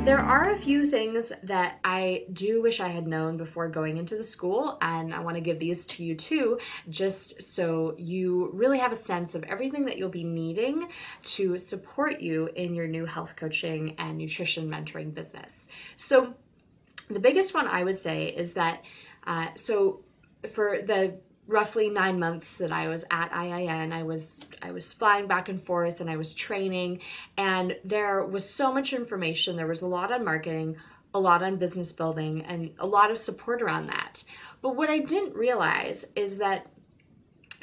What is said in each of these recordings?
There are a few things that I do wish I had known before going into the school, and I want to give these to you too, just so you really have a sense of everything that you'll be needing to support you in your new health coaching and nutrition mentoring business. So the biggest one I would say is that, for the roughly 9 months that I was at IIN, I was flying back and forth and I was training, and there was so much information. There was a lot on marketing, a lot on business building, and a lot of support around that. But what I didn't realize is that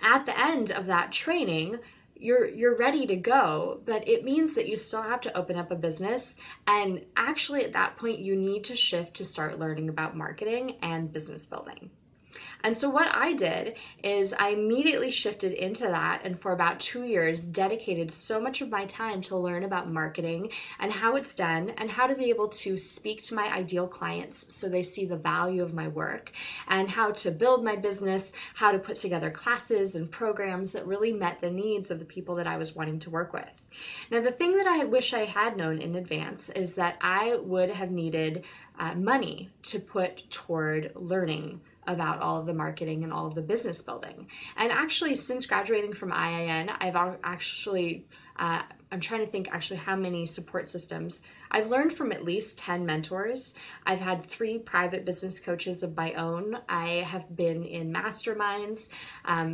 at the end of that training, you're ready to go, but it means that you still have to open up a business. And actually at that point, you need to shift to start learning about marketing and business building. And so what I did is I immediately shifted into that, and for about 2 years dedicated so much of my time to learn about marketing and how it's done and how to be able to speak to my ideal clients so they see the value of my work, and how to build my business, how to put together classes and programs that really met the needs of the people that I was wanting to work with. Now, the thing that I wish I had known in advance is that I would have needed money to put toward learning about all of the marketing and all of the business building. And actually, since graduating from IIN, I'm trying to think actually how many support systems. I've learned from at least 10 mentors. I've had 3 private business coaches of my own. I have been in masterminds.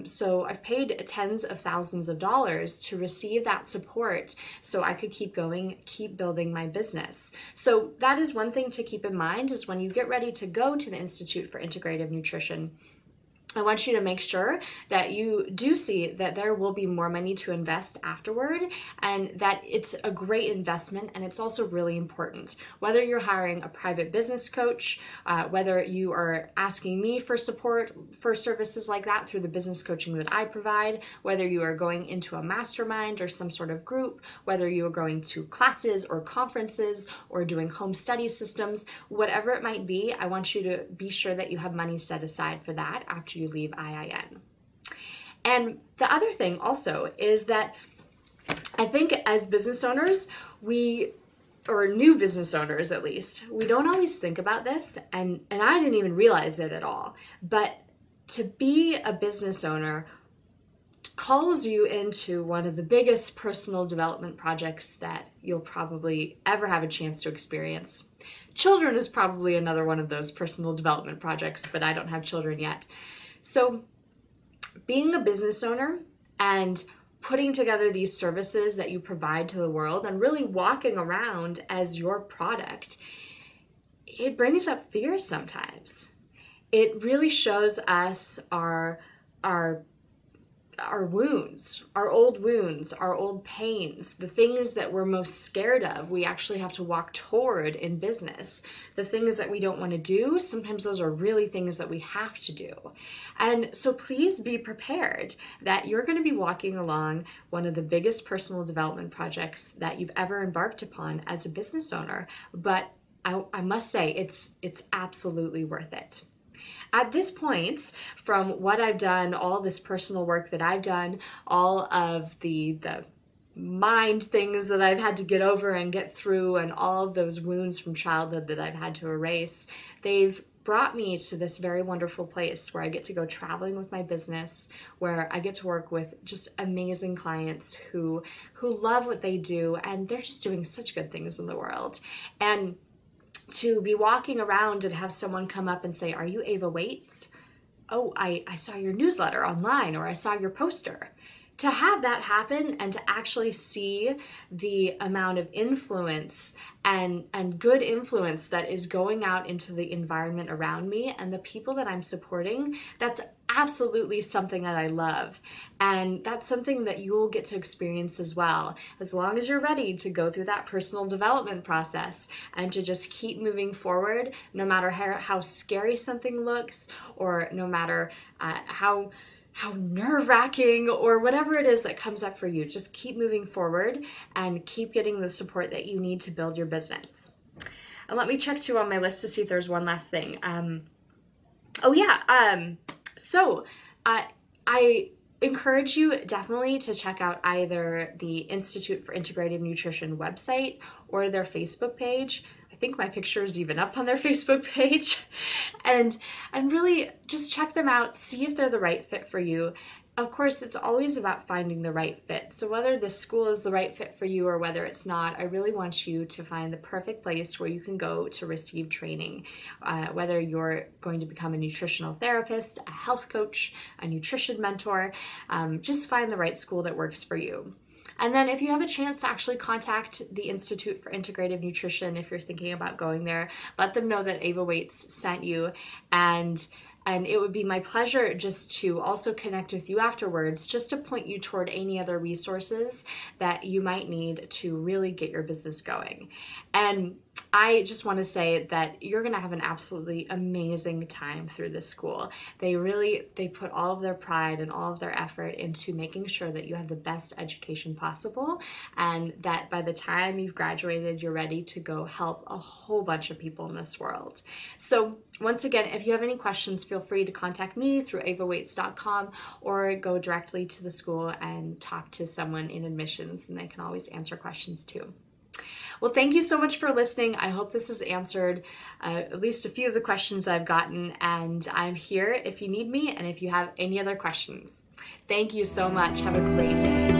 So I've paid tens of thousands of dollars to receive that support so I could keep going, keep building my business. So that is one thing to keep in mind, is when you get ready to go to the Institute for Integrative Nutrition, I want you to make sure that you do see that there will be more money to invest afterward, and that it's a great investment, and it's also really important. Whether you're hiring a private business coach, whether you are asking me for support for services like that through the business coaching that I provide, whether you are going into a mastermind or some sort of group, whether you are going to classes or conferences or doing home study systems, whatever it might be, I want you to be sure that you have money set aside for that after you leave IIN. And the other thing also is that I think as business owners, or new business owners at least, we don't always think about this, and I didn't even realize it at all. But to be a business owner calls you into one of the biggest personal development projects that you'll probably ever have a chance to experience. Children is probably another one of those personal development projects, but I don't have children yet. So being a business owner and putting together these services that you provide to the world and really walking around as your product, it brings up fear sometimes. It really shows us our wounds, our old pains, the things that we're most scared of, we actually have to walk toward in business. The things that we don't want to do, sometimes those are really things that we have to do. And so please be prepared that you're going to be walking along one of the biggest personal development projects that you've ever embarked upon as a business owner. But I must say, it's absolutely worth it. At this point, from what I've done, all this personal work that I've done, all of the mind things that I've had to get over and get through, and all of those wounds from childhood that I've had to erase, they've brought me to this very wonderful place where I get to go traveling with my business, where I get to work with just amazing clients who love what they do, and they're just doing such good things in the world. And to be walking around and have someone come up and say, "Are you Ava Waits? Oh, I saw your newsletter online," or "I saw your poster." To have that happen and to actually see the amount of influence and good influence that is going out into the environment around me and the people that I'm supporting, that's absolutely something that I love. And that's something that you'll get to experience as well, as long as you're ready to go through that personal development process and to just keep moving forward, no matter how scary something looks, or no matter how nerve-wracking or whatever it is that comes up for you. Just keep moving forward and keep getting the support that you need to build your business. And let me check too on my list to see if there's one last thing. I encourage you definitely to check out either the Institute for Integrative Nutrition website or their Facebook page. I I think my picture is even up on their Facebook page. and really just check them out, see if they're the right fit for you. Of course, it's always about finding the right fit. So whether this school is the right fit for you or whether it's not, I really want you to find the perfect place where you can go to receive training. Whether you're going to become a nutritional therapist, a health coach, a nutrition mentor, just find the right school that works for you. And then if you have a chance to actually contact the Institute for Integrative Nutrition, if you're thinking about going there, let them know that Ava Waits sent you, and it would be my pleasure just to also connect with you afterwards, just to point you toward any other resources that you might need to really get your business going. And I just want to say that you're going to have an absolutely amazing time through this school. They put all of their pride and all of their effort into making sure that you have the best education possible, and that by the time you've graduated, you're ready to go help a whole bunch of people in this world. So once again, if you have any questions, feel free to contact me through avawaits.com or go directly to the school and talk to someone in admissions, and they can always answer questions too. Well, thank you so much for listening. I hope this has answered at least a few of the questions I've gotten, and I'm here if you need me and if you have any other questions. Thank you so much. Have a great day.